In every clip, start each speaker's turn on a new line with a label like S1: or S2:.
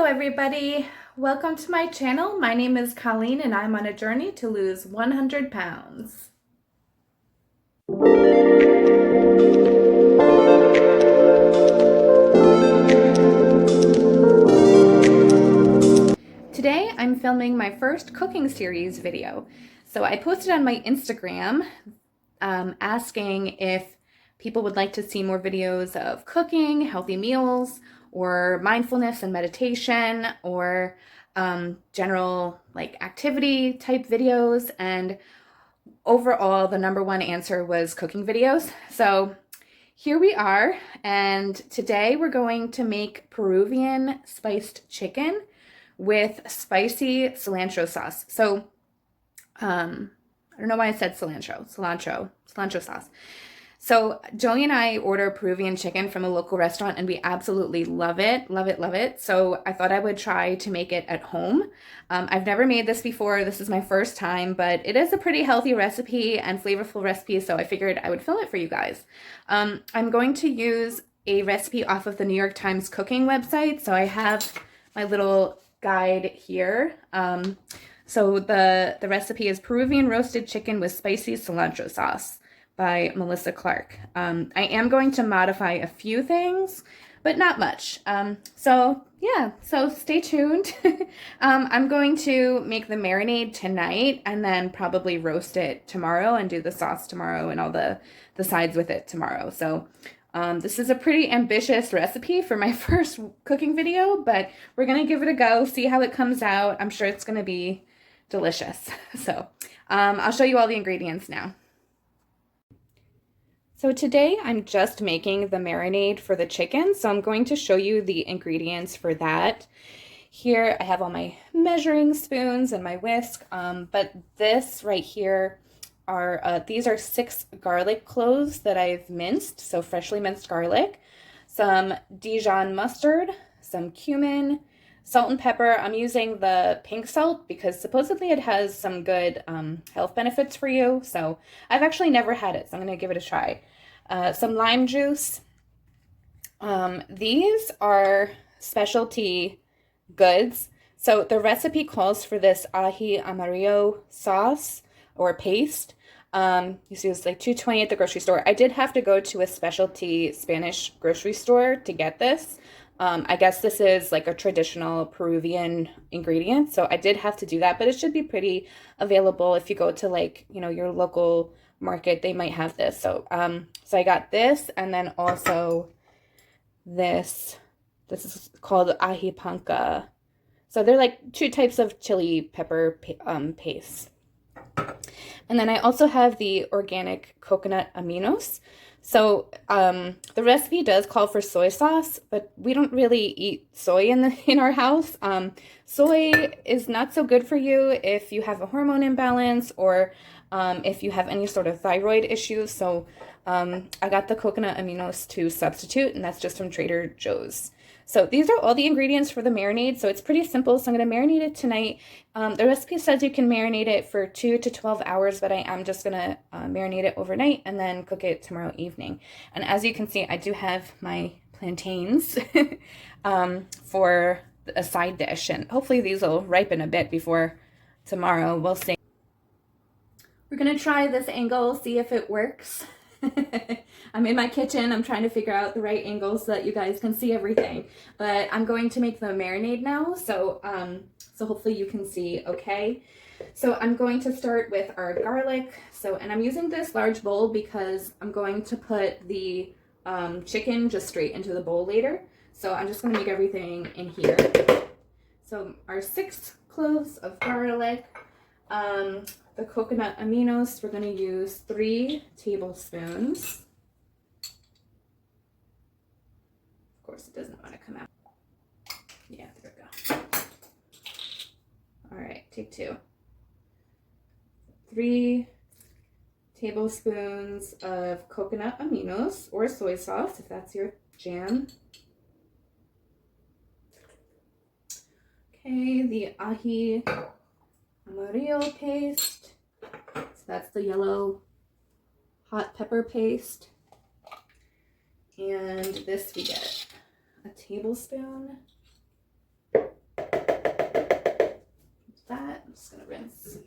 S1: everybody. Welcome to my channel. My name is Colleen and I'm on a journey to lose 100 pounds. Today I'm filming my first cooking series video. So I posted on my Instagram asking if people would like to see more videos of cooking, healthy meals, or mindfulness and meditation, or general like activity type videos. And overall, the number one answer was cooking videos. So here we are, and today we're going to make Peruvian spiced chicken with spicy cilantro sauce. So I don't know why I said cilantro sauce. So Joey and I order Peruvian chicken from a local restaurant and we absolutely love it, love it, love it. So I thought I would try to make it at home. I've never made this before. This is my first time, but it is a pretty healthy recipe and flavorful recipe. So I figured I would film it for you guys. I'm going to use a recipe off of the New York Times cooking website. So I have my little guide here. So the recipe is Peruvian roasted chicken with spicy cilantro sauce by Melissa Clark. I am going to modify a few things, but not much. So stay tuned. I'm going to make the marinade tonight and then probably roast it tomorrow and do the sauce tomorrow and all the sides with it tomorrow. So this is a pretty ambitious recipe for my first cooking video, but we're gonna give it a go, see how it comes out. I'm sure it's gonna be delicious. So I'll show you all the ingredients now. So today I'm just making the marinade for the chicken, so I'm going to show you the ingredients for that. Here I have all my measuring spoons and my whisk, but this right here are, these are 6 garlic cloves that I've minced, so freshly minced garlic, some Dijon mustard, some cumin, salt and pepper. I'm using the pink salt because supposedly it has some good health benefits for you. So I've actually never had it, so I'm going to give it a try. Some lime juice. These are specialty goods. So the recipe calls for this ají amarillo sauce or paste. You see it's like $2.20 at the grocery store. I did have to go to a specialty Spanish grocery store to get this. I guess this is like a traditional Peruvian ingredient, so I did have to do that, but it should be pretty available if you go to like, you know, your local market, they might have this. So so I got this, and then also this is called ají panca. So they're like 2 types of chili pepper paste. And then I also have the organic coconut aminos. So the recipe does call for soy sauce, but we don't really eat soy in our house. Soy is not so good for you if you have a hormone imbalance or if you have any sort of thyroid issues. So I got the coconut aminos to substitute, and that's just from Trader Joe's. So these are all the ingredients for the marinade. So it's pretty simple. So I'm going to marinate it tonight. The recipe says you can marinate it for 2 to 12 hours, but I am just going to marinate it overnight and then cook it tomorrow evening. And as you can see, I do have my plantains for a side dish. And hopefully these will ripen a bit before tomorrow. We'll see. We're going to try this angle, see if it works. I'm in my kitchen. I'm trying to figure out the right angle so that you guys can see everything. But I'm going to make the marinade now, so so hopefully you can see okay. So I'm going to start with our garlic. And I'm using this large bowl because I'm going to put the chicken just straight into the bowl later. So I'm just going to make everything in here. So our 6 cloves of garlic. The coconut aminos, we're going to use 3 tablespoons. Of course, it doesn't want to come out. Yeah, there we go. All right, take 2. 3 tablespoons of coconut aminos or soy sauce, if that's your jam. Okay, the ají amarillo paste. So that's the yellow hot pepper paste. And this we get a tablespoon. ingredients.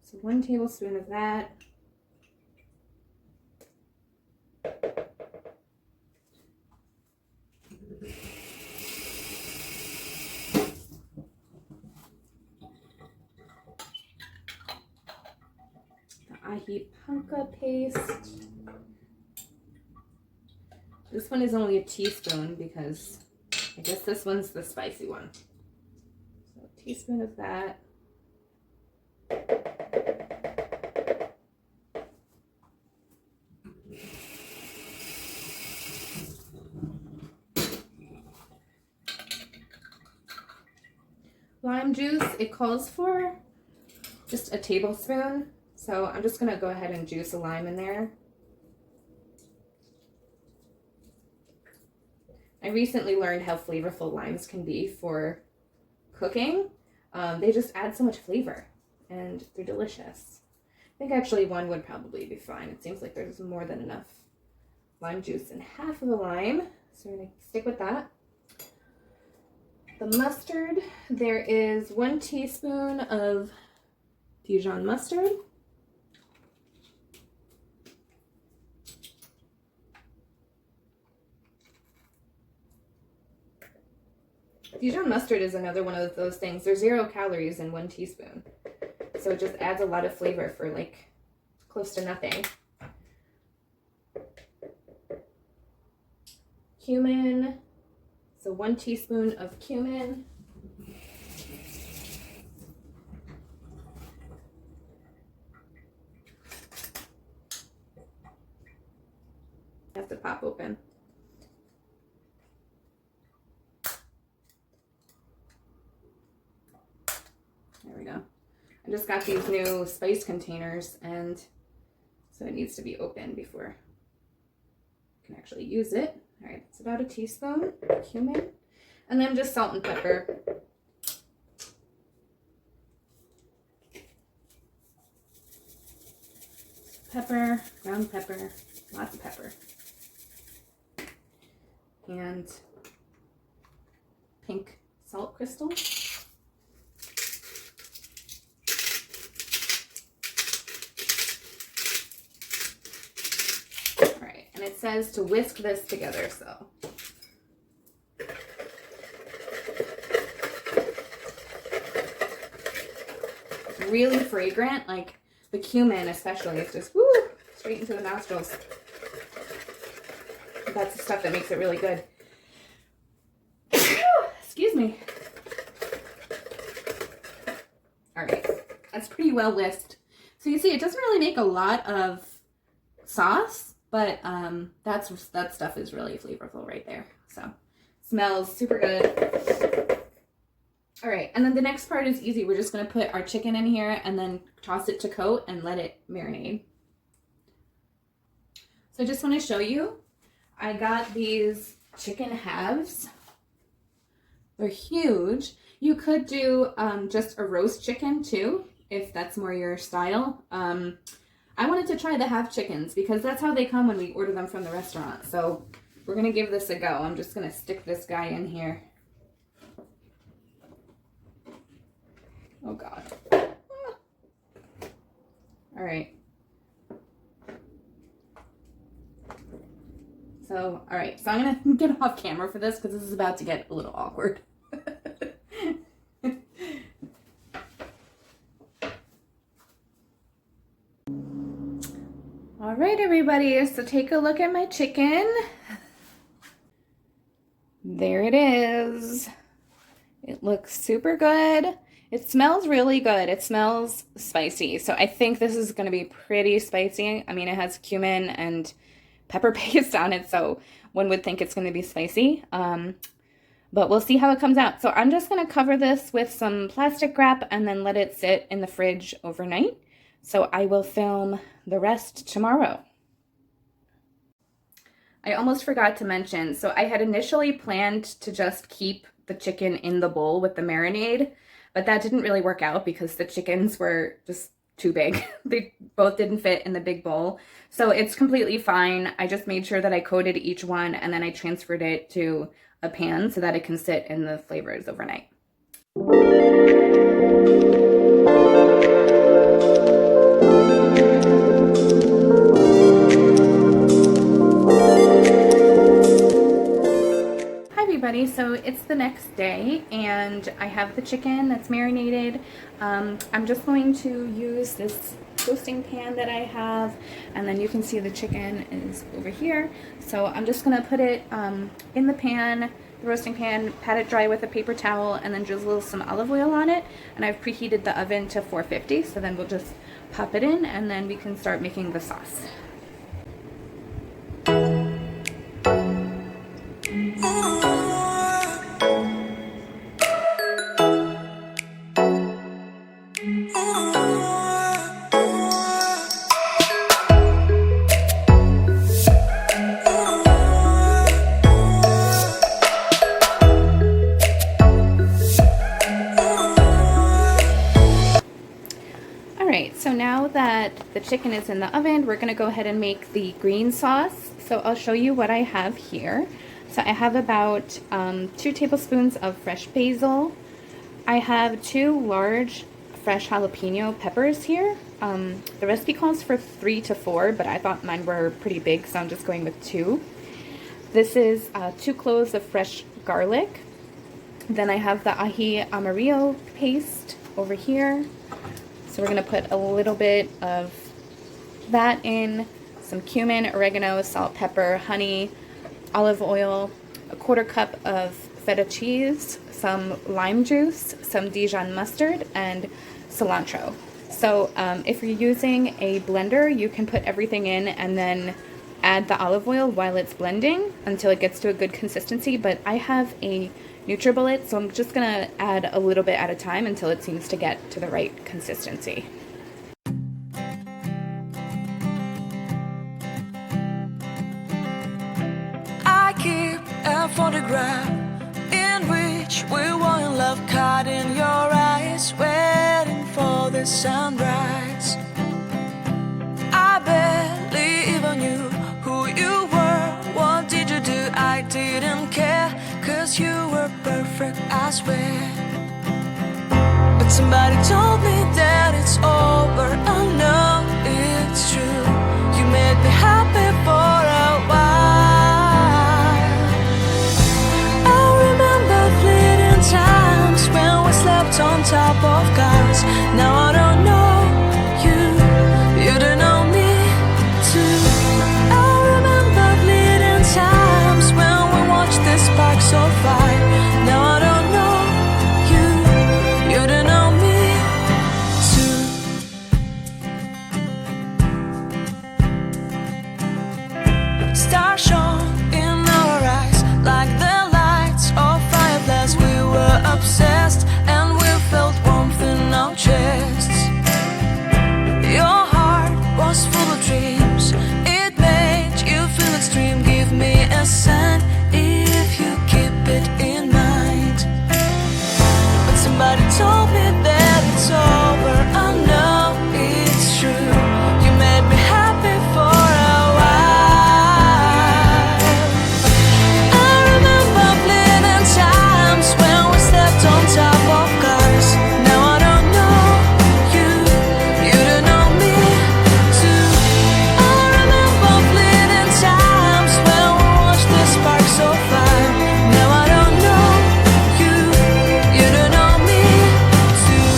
S1: So 1 tablespoon of that. Ají panca paste. This one is only a teaspoon because I guess this one's the spicy one. So a teaspoon of that. Lime juice, it calls for just a tablespoon. So I'm just going to go ahead and juice a lime in there. I recently learned how flavorful limes can be for cooking. They just add so much flavor and they're delicious. I think actually 1 would probably be fine. It seems like there's more than enough lime juice in half of the lime. So we're going to stick with that. The mustard, there is 1 teaspoon of Dijon mustard. Dijon mustard is another one of those things. There's 0 calories in 1 teaspoon. So it just adds a lot of flavor for like close to nothing. Cumin. So 1 teaspoon of cumin. Has to pop open. There we go. I just got these new spice containers, and so it needs to be open before I can actually use it. All right, it's about a teaspoon of cumin, and then just salt and pepper. Pepper, ground pepper, lots of pepper, and pink salt crystal. And it says to whisk this together, so. It's really fragrant, like the cumin especially. It's just, woo, straight into the nostrils. That's the stuff that makes it really good. Excuse me. All right, that's pretty well whisked. So you see, it doesn't really make a lot of sauce. But that stuff is really flavorful right there. So smells super good. All right, and then the next part is easy. We're just going to put our chicken in here and then toss it to coat and let it marinate. So I just want to show you, I got these chicken halves. They're huge. You could do just a roast chicken too, if that's more your style. I wanted to try the half chickens because that's how they come when we order them from the restaurant. So we're going to give this a go. I'm just going to stick this guy in here. Oh, God. Ah. All right. So, all right. So I'm going to get off camera for this because this is about to get a little awkward. All right, everybody, so take a look at my chicken. There it is. It looks super good. It smells really good. It smells spicy. So I think this is going to be pretty spicy. I mean, it has cumin and pepper paste on it, so one would think it's going to be spicy. But we'll see how it comes out. So I'm just going to cover this with some plastic wrap and then let it sit in the fridge overnight. So I will film the rest tomorrow. I almost forgot to mention, so I had initially planned to just keep the chicken in the bowl with the marinade, but that didn't really work out because the chickens were just too big. They both didn't fit in the big bowl. So it's completely fine. I just made sure that I coated each one and then I transferred it to a pan so that it can sit in the flavors overnight. So it's the next day and I have the chicken that's marinated. I'm just going to use this toasting pan that I have, and then you can see the chicken is over here. So I'm just gonna put it in the pan, the roasting pan, pat it dry with a paper towel, and then drizzle some olive oil on it. And I've preheated the oven to 450, so then we'll just pop it in and then we can start making the sauce. So now that the chicken is in the oven, we're going to go ahead and make the green sauce. So I'll show you what I have here. So I have about 2 tablespoons of fresh basil. I have 2 large fresh jalapeno peppers here. The recipe calls for 3 to 4, but I thought mine were pretty big, so I'm just going with 2. This is 2 cloves of fresh garlic. Then I have the ají amarillo paste over here. So we're going to put a little bit of that in, some cumin, oregano, salt, pepper, honey, olive oil, a 1/4 cup of feta cheese, some lime juice, some Dijon mustard, and cilantro. So if you're using a blender, you can put everything in and then add the olive oil while it's blending until it gets to a good consistency. But I have a NutriBullet, so I'm just gonna add a little bit at a time until it seems to get to the right consistency.
S2: I keep a photograph in which we were in love, caught in your eyes, waiting for the sunrise. I barely even knew who you were. What did you do? I didn't care, 'cause you were perfect, I swear. But somebody told me that it's over. I know it's true. You made me happy for a while. I remember fleeting times when we slept on top of cars. Now I don't know you, you don't know me too. I remember fleeting times when we watched the sparks of fire. Now I don't know you, you don't know me too. Stars shone in our eyes like the lights of fireflies. We were obsessed and we felt warmth in our chests. Your heart was full of dreams. It made you feel extreme. Give me a sign if you keep it in mind. But somebody told me that it's over. I know it's true. You made me happy for a while. I remember fleeting times when we slept on top of cars. Now I don't know you, you don't know me too. I remember fleeting times when we watched the sparks of fire. Now I don't know you, you don't know me too.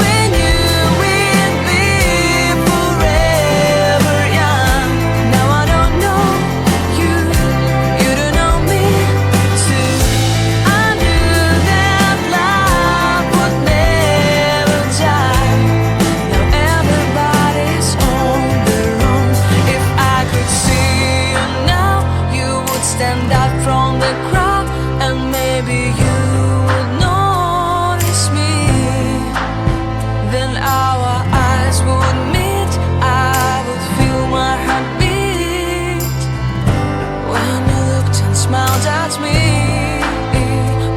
S2: We knew we'd be forever young. Now I don't know you, you don't know me too. I knew that love would never die. Now everybody's on their own. If I could see you now, you would stand out from the crowd, and maybe you would notice me. Then our eyes would meet. I would feel my heart beat when you looked and smiled at me.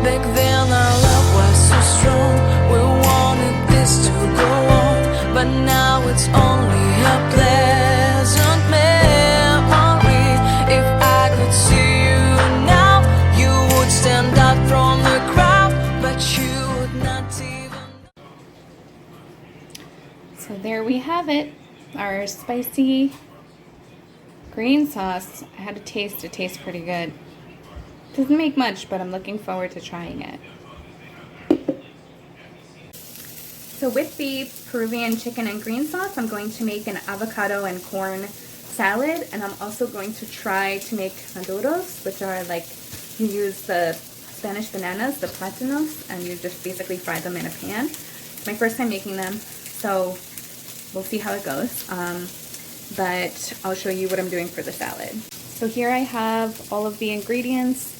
S2: Back then our love was so strong. We wanted this to go on, but now it's only a pleasant memory. If I could see you now, you would stand out from the crowd, but you would not.
S1: there we have it, our spicy green sauce. I had a taste, it tastes pretty good. Doesn't make much, but I'm looking forward to trying it. So with the Peruvian chicken and green sauce, I'm going to make an avocado and corn salad, and I'm also going to try to make maduros, which are like, you use the Spanish bananas, the plátanos, and you just basically fry them in a pan. It's my first time making them, so we'll see how it goes. But I'll show you what I'm doing for the salad. So here I have all of the ingredients.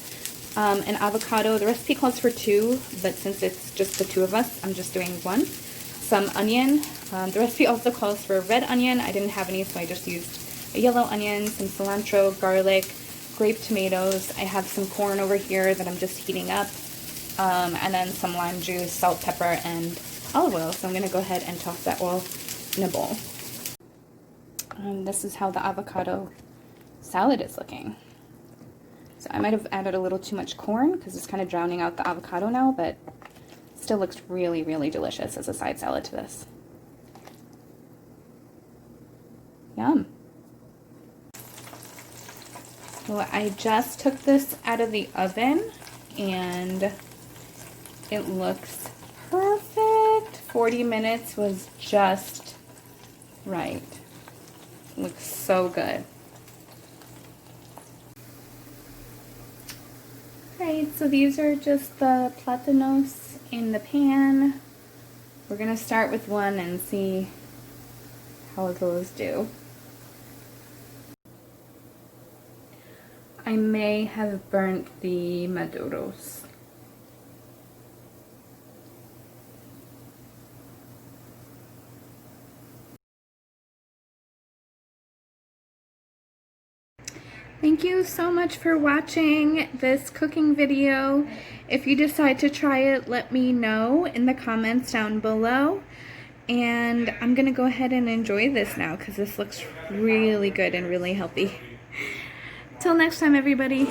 S1: An avocado, the recipe calls for 2, but since it's just the 2 of us, I'm just doing 1. Some onion. The recipe also calls for red onion. I didn't have any, so I just used a yellow onion, some cilantro, garlic, grape tomatoes. I have some corn over here that I'm just heating up, and then some lime juice, salt, pepper, and olive oil. So I'm going to go ahead and toss that all in a bowl. And this is how the avocado salad is looking. So I might have added a little too much corn because it's kind of drowning out the avocado now, but it still looks really, really delicious as a side salad to this. Yum. Well, I just took this out of the oven and it looks perfect. 40 minutes was just right. It looks so good. Alright, so these are just the plátanos in the pan. We're going to start with one and see how those do. I may have burnt the maduros. Thank you so much for watching this cooking video. If you decide to try it, let me know in the comments down below. And I'm gonna go ahead and enjoy this now because this looks really good and really healthy. Till next time, everybody.